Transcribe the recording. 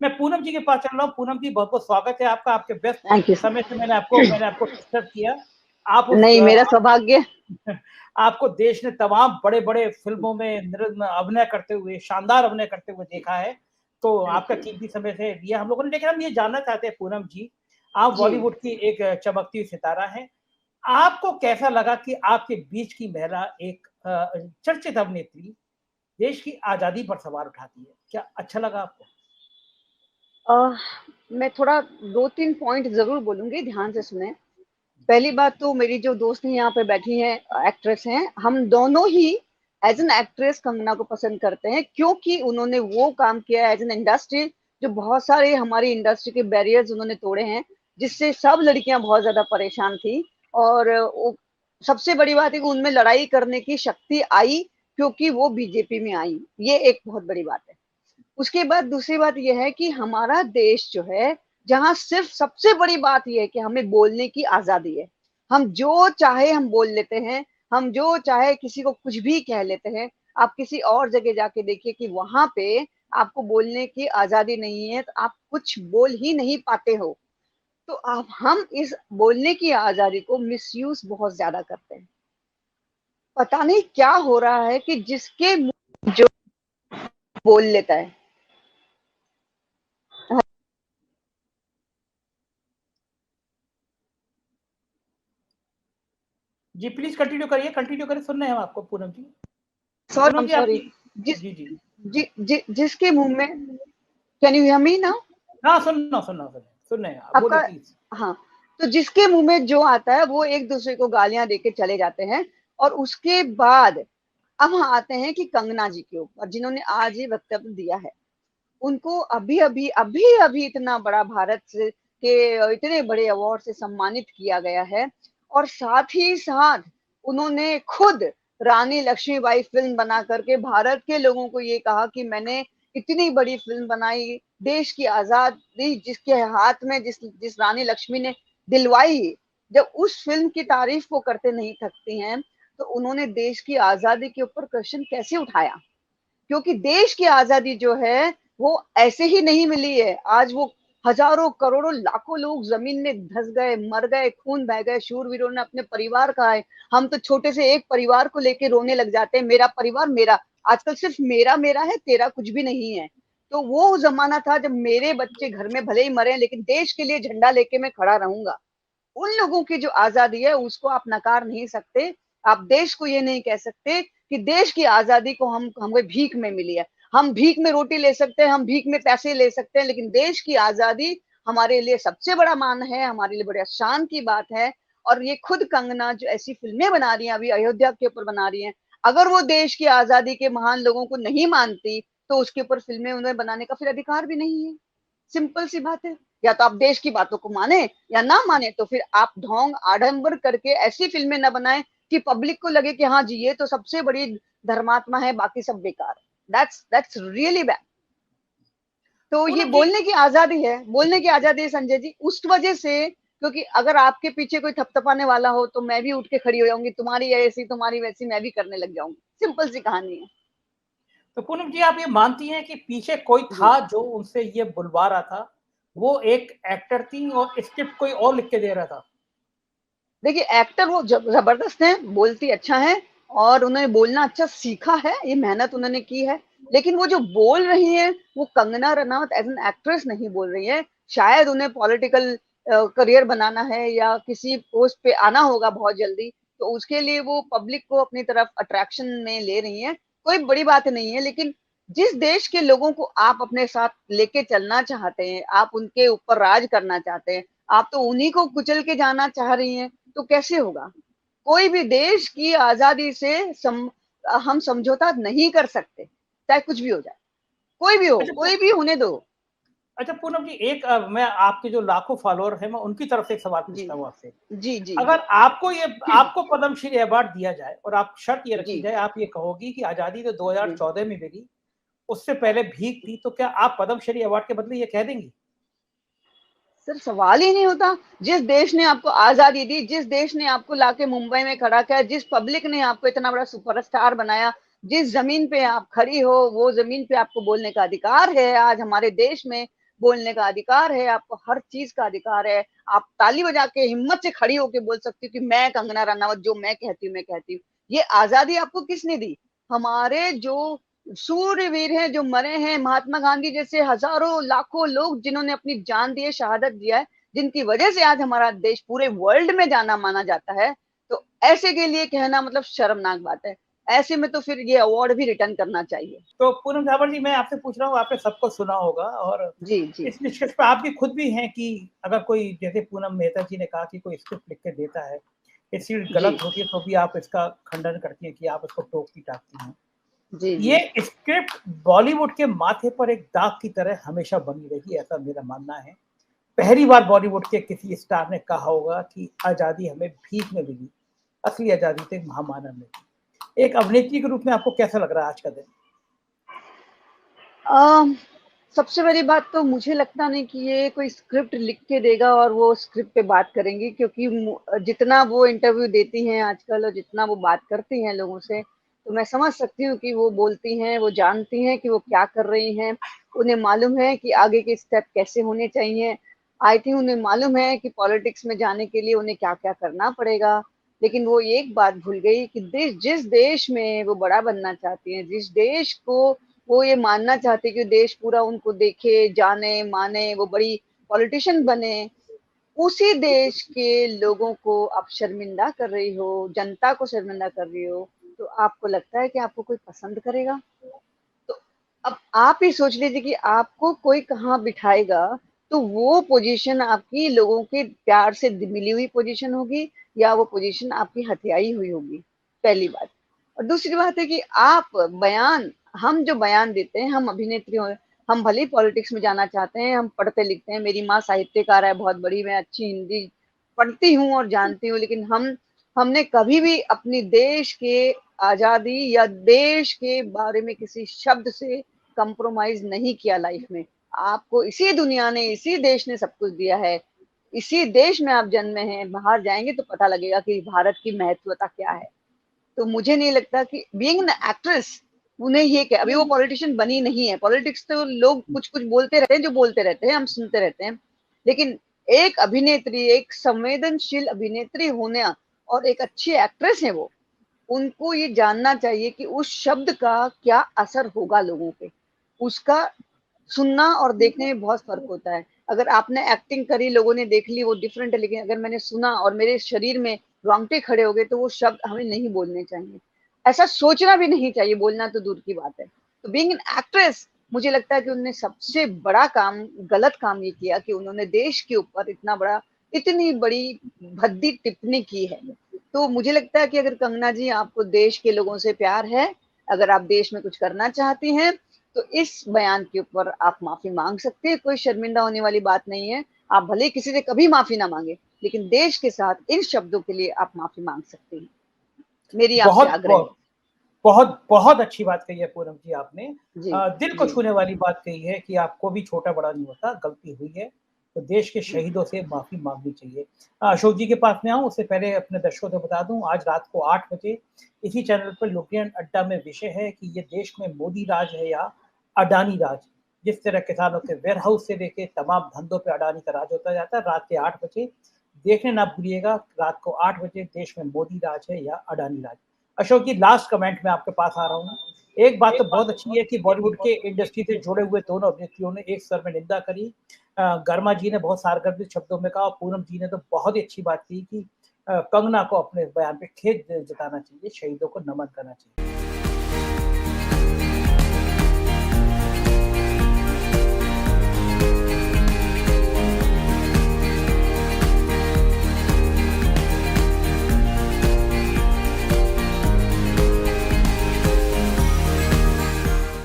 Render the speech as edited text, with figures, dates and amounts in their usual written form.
मैं पूनम जी के पास चल रहा हूँ। पूनम जी, बहुत बहुत स्वागत है आपका। आपके थैंक यू व्यस्त समय से मैंने आपको डिस्टर्ब किया। आप नहीं, मेरा सौभाग्य। आपको देश ने तमाम बड़े बड़े फिल्मों में अभिनय करते हुए, शानदार अभिनय करते हुए देखा है, तो आपका कीमती समय से दिया हम लोगों ने। लेकिन हम ये जानना चाहते हैं पूनम जी, आप बॉलीवुड की एक चमकती सितारा हैं, आपको कैसा लगा कि आपके बीच की महिला एक चर्चित अभिनेत्री देश की आजादी पर सवाल उठाती है? क्या अच्छा लगा आपको? मैं थोड़ा 2-3 पॉइंट ज़रूर बोलूँगी, ध्यान से सुनें। पहली बात तो मेरी जो दोस्त हैं यहाँ पे बैठी हैं, एक्ट्रेस हैं, हम दोनों ही एज़ एन एक्ट्रेस कंगना को पसंद करते हैं, क्योंकि उन्होंने वो काम किया है एज़ एन इंडस्ट्री, जो बहुत सारे हमारी इंडस्ट्री के बैरियर्स उन्होंने तोड़े हैं, जिससे सब लड़कियाँ बहुत ज़्यादा परेशान थी। और वो सबसे बड़ी बात है कि उनमें लड़ाई करने की शक्ति आई, क्योंकि वो बीजेपी में आई। ये एक बहुत बड़ी बात है। उसके बाद दूसरी बात ये है कि हमारा देश जो है, जहाँ सिर्फ सबसे बड़ी बात ये है कि हमें बोलने की आजादी है। हम जो चाहे हम बोल लेते हैं, हम जो चाहे किसी को कुछ भी कह लेते हैं। आप किसी और जगह जाके देखिए कि वहां पे आपको बोलने की आजादी नहीं है, तो आप कुछ बोल ही नहीं पाते हो। तो आप हम इस बोलने की आजादी को मिसयूज बहुत ज्यादा करते हैं। पता नहीं क्या हो रहा है कि जिसके मुंह जो बोल लेता है। जी प्लीज कंटिन्यू करिए, कंटिन्यू करिए, सुन रहे हैं हम आपको पूनम जी। सॉरी, आई पूनम एम जी सॉरी। आपकी। जिस जी जी। जिसके मुंह में, can you hear me now? हाँ, सुन रहे हैं आप, आपका, बोलिए प्लीज। हाँ। तो जिसके मुंह में जो आता है वो एक दूसरे को गालियां देके चले जाते हैं। और उसके बाद अब हम आते हैं कि कंगना जी के ऊपर, जिन्होंने आज ये वक्तव्य दिया है। उनको अभी अभी अभी अभी इतना बड़ा भारत से के इतने बड़े अवार्ड से सम्मानित किया गया है। और साथ ही साथ उन्होंने खुद रानी लक्ष्मीबाई फिल्म बना करके भारत के लोगों को ये कहा कि मैंने इतनी बड़ी फिल्म बनाई, देश की आजादी जिसके हाथ में जिस जिस रानी लक्ष्मी ने दिलवाई। जब उस फिल्म की तारीफ वो करते नहीं थकती हैं, तो उन्होंने देश की आजादी के ऊपर क्वेश्चन कैसे उठाया? क्योंकि देश की आजादी जो है वो ऐसे ही नहीं मिली है। आज वो हजारों करोड़ों लाखों लोग जमीन में धस गए, मर गए, खून बह गए, शूरवीरों ने अपने परिवार का है। हम तो छोटे से एक परिवार को लेके रोने लग जाते हैं, मेरा परिवार मेरा। आजकल सिर्फ मेरा मेरा है, तेरा कुछ भी नहीं है। तो वो जमाना था जब मेरे बच्चे घर में भले ही मरे, लेकिन देश के लिए झंडा लेके मैं खड़ा रहूंगा। उन लोगों की जो आजादी है उसको आप नकार नहीं सकते। आप देश को ये नहीं कह सकते कि देश की आजादी को हमें भीख में मिली है। हम भीख में रोटी ले सकते हैं, हम भीख में पैसे ले सकते हैं, लेकिन देश की आजादी हमारे लिए सबसे बड़ा मान है, हमारे लिए बड़े शान की बात है। और ये खुद कंगना जो ऐसी फिल्में बना रही हैं, अभी अयोध्या के ऊपर बना रही हैं, अगर वो देश की आजादी के महान लोगों को नहीं मानती, तो उसके ऊपर फिल्में उन्हें बनाने का फिर अधिकार भी नहीं है। सिंपल सी बात है। या तो आप देश की बातों को माने या ना माने, तो फिर आप ढोंग आडंबर करके ऐसी फिल्में न बनाएं कि पब्लिक को लगे कि हाँ जी ये तो सबसे बड़ी धर्मात्मा है, बाकी सब बेकार। That's really bad. तो ये पूनम जी। बोलने की आजादी है, बोलने की आजादी है संजय जी, उस वजह से। क्योंकि अगर आपके पीछे कोई थपथपाने वाला हो तो मैं भी उठ के खड़ी हो जाऊंगी, तुम्हारी ऐसी तुम्हारी वैसी मैं भी करने लग जाऊंगी। सिंपल सी कहानी है। तो पूनम जी, आप ये मानती हैं कि पीछे कोई जी था जो उनसे ये बुलवा रहा था? वो एक एक्टर थी और स्क्रिप्ट कोई और लिख के दे रहा था? देखिए, एक्टर वो जबरदस्त है, बोलती अच्छा है, और उन्होंने बोलना अच्छा सीखा है, ये मेहनत उन्होंने की है। लेकिन वो जो बोल रही है वो Kangana Ranaut as an actress नहीं बोल रही है। शायद उन्हें पॉलिटिकल करियर बनाना है या किसी पोस्ट पे आना होगा बहुत जल्दी, तो उसके लिए वो पब्लिक को अपनी तरफ अट्रैक्शन में ले रही है। कोई बड़ी बात नहीं है, लेकिन जिस देश के लोगों को आप अपने साथ लेके चलना चाहते हैं, आप उनके ऊपर राज करना चाहते हैं, आप तो उन्हीं को कुचल के जाना चाह रही हैं। तो कैसे होगा? कोई भी देश की आजादी से हम समझौता नहीं कर सकते, चाहे कुछ भी हो जाए। कोई भी हो, अच्छा कोई भी होने दो। अच्छा पूनम जी, एक मैं आपके जो लाखों फॉलोअर हैं, मैं उनकी तरफ से एक सवाल जी पूछता हूँ आपसे। जी जी जी अगर आपको पद्मश्री अवार्ड दिया जाए और आप शर्त ये जी रखी जाए, आप ये कहोगी कि आजादी तो जी। 2014 में मिली, उससे पहले भीख थी, तो क्या आप पद्मश्री अवार्ड के बदले ये कह देंगी? सर, सवाल ही नहीं होता। जिस देश ने आपको आजादी दी, जिस देश ने आपको लाके मुंबई में खड़ा किया, जिस पब्लिक ने आपको इतना बड़ा सुपरस्टार बनाया, जिस जमीन पे आप खड़ी हो वो जमीन पे आपको बोलने का अधिकार है आज हमारे देश में। बोलने का अधिकार है, आपको हर चीज का अधिकार है। आप ताली बजा के हिम्मत से खड़ी होके बोल सकती हो कि मैं कंगना रनावत जो मैं कहती हूँ मैं कहती हूँ। ये आजादी आपको किसने दी? हमारे जो सूर्यवीर हैं, जो मरे हैं, महात्मा गांधी जैसे हजारों लाखों लोग जिन्होंने अपनी जान दी है, शहादत दिया है, जिनकी वजह से आज हमारा देश पूरे वर्ल्ड में जाना माना जाता है। तो ऐसे के लिए कहना मतलब शर्मनाक बात है। ऐसे में तो फिर ये अवार्ड भी रिटर्न करना चाहिए। तो पूनम झावर जी, मैं आपसे पूछ रहा हूँ, आपने सबको सुना होगा और जी जी इस निष्कर्ष पर आप भी खुद भी हैं कि अगर कोई, जैसे पूनम मेहता जी ने कहा कि कोई स्क्रिप्ट लिख के देता है, ये चीज जी गलत होती है, तो भी आप इसका खंडन करती हैं कि आप इसको टोकती टाकती हैं। जी जी ये स्क्रिप्ट बॉलीवुड के माथे पर एक दाग की तरह हमेशा बनी रही, ऐसा मेरा मानना है। पहली बार बॉलीवुड के किसी स्टार ने कहा होगा कि आजादी हमें भीख में मिली, असली आजादी तो एक महामानव में थी। एक अभिनेत्री के रूप में आपको कैसा लग रहा है आज का दिन? अम, सबसे बड़ी बात तो मुझे लगता नहीं कि ये कोई स्क्रिप्ट लिख के देगा और वो स्क्रिप्ट पे बात करेंगी, क्योंकि जितना वो इंटरव्यू देती हैं आजकल और जितना वो बात करती हैं लोगों से, तो मैं समझ सकती हूँ कि वो बोलती हैं, वो जानती हैं कि वो क्या कर रही हैं। उन्हें मालूम है कि आगे के स्टेप कैसे होने चाहिए। आई थिंक उन्हें मालूम है कि पॉलिटिक्स में जाने के लिए उन्हें क्या क्या करना पड़ेगा। लेकिन वो एक बात भूल गई कि जिस देश में वो बड़ा बनना चाहती हैं, जिस देश को वो ये मानना चाहते कि देश पूरा उनको देखे, जाने, माने, वो बड़ी पॉलिटिशियन बने, उसी देश के लोगों को आप शर्मिंदा कर रही हो, जनता को शर्मिंदा कर रही हो, तो आपको लगता है कि आपको कोई पसंद करेगा? तो अब आप ही सोच लीजिए कि आपको कोई कहाँ बिठाएगा, तो वो पोजीशन आपकी लोगों के प्यार से मिली हुई पोजीशन होगी या वो पोजीशन आपकी हथियाई हुई होगी, पहली बात। और दूसरी बात है कि आप बयान, हम जो बयान देते हैं, हम अभिनेत्री हो, हम भले ही पॉलिटिक्स में जाना चाहते हैं, हम पढ़ते लिखते हैं, मेरी माँ साहित्यकार है बहुत बड़ी, मैं अच्छी हिंदी पढ़ती हूँ और जानती हूँ, लेकिन हमने कभी भी अपनी देश के आजादी या देश के बारे में किसी शब्द से कंप्रोमाइज नहीं किया लाइफ में। आपको इसी दुनिया ने, इसी देश ने सब कुछ दिया है, इसी देश में आप जन्मे हैं, बाहर जाएंगे तो पता लगेगा कि भारत की महत्वता क्या है। तो मुझे नहीं लगता कि बीइंग एन एक्ट्रेस उन्हें ये क्या, अभी वो पॉलिटिशियन बनी नहीं है, पॉलिटिक्स तो लोग कुछ कुछ बोलते रहते हैं, जो बोलते रहते हैं हम सुनते रहते हैं, लेकिन एक अभिनेत्री, एक संवेदनशील अभिनेत्री होने और एक अच्छी एक्ट्रेस है वो, उनको ये जानना चाहिए कि उस शब्द का क्या असर होगा लोगों पे। उसका सुनना और देखने में बहुत फर्क होता है। अगर आपने एक्टिंग करी, लोगों ने देख ली, वो डिफरेंट है, लेकिन अगर मैंने सुना और मेरे शरीर में रोंगटे खड़े हो गए, तो वो शब्द हमें नहीं बोलने चाहिए। ऐसा सोचना भी नहीं चाहिए, बोलना तो दूर की बात है। तो बीइंग एन एक्ट्रेस, मुझे लगता है कि उन्होंने सबसे बड़ा काम, गलत काम ये किया कि उन्होंने देश के ऊपर इतना बड़ा, इतनी बड़ी भद्दी टिप्पणी की है। तो मुझे लगता है कि अगर कंगना जी आपको देश के लोगों से प्यार है, अगर आप देश में कुछ करना चाहती हैं, तो इस बयान के ऊपर आप माफी मांग सकते हैं, कोई शर्मिंदा होने वाली बात नहीं है। आप भले ही किसी से कभी माफी ना मांगे, लेकिन देश के साथ इन शब्दों के लिए आप माफी मांग सकते हैं। मेरी आपसे बहुत आग्रह है। बहुत बहुत अच्छी बात कही है पूनम जी आपने। जी दिल को जी छूने वाली बात कही है कि आपको भी छोटा बड़ा नहीं होता, गलती हुई है तो देश के जी शहीदों से माफी मांगनी चाहिए। अशोक जी के पास में आऊं उससे पहले अपने दर्शकों को बता दूं, आज रात को 8 बजे इसी चैनल पर लुटियन अड्डा में विषय है कि ये देश में मोदी राज है या अडानी राज। जिस तरह किसानों के वेयर हाउस से लेके तमाम धंधों पे अडानी का राज होता जाता है। रात के 8 बजे देखने ना भूलिएगा, रात को 8 बजे देश में मोदी राज है या अडानी राज। अशोक जी, लास्ट कमेंट में आपके पास आ रहा हूँ। एक बात तो बहुत अच्छी है कि बॉलीवुड के इंडस्ट्री से जुड़े हुए दोनों अभिनेत्रियों ने एक स्वर में निंदा करी। गर्मा जी ने बहुत सारगर्भित शब्दों में कहा और पूनम जी ने तो बहुत ही अच्छी बात की कि कंगना को अपने बयान पे खेद जताना चाहिए, शहीदों को नमन करना चाहिए।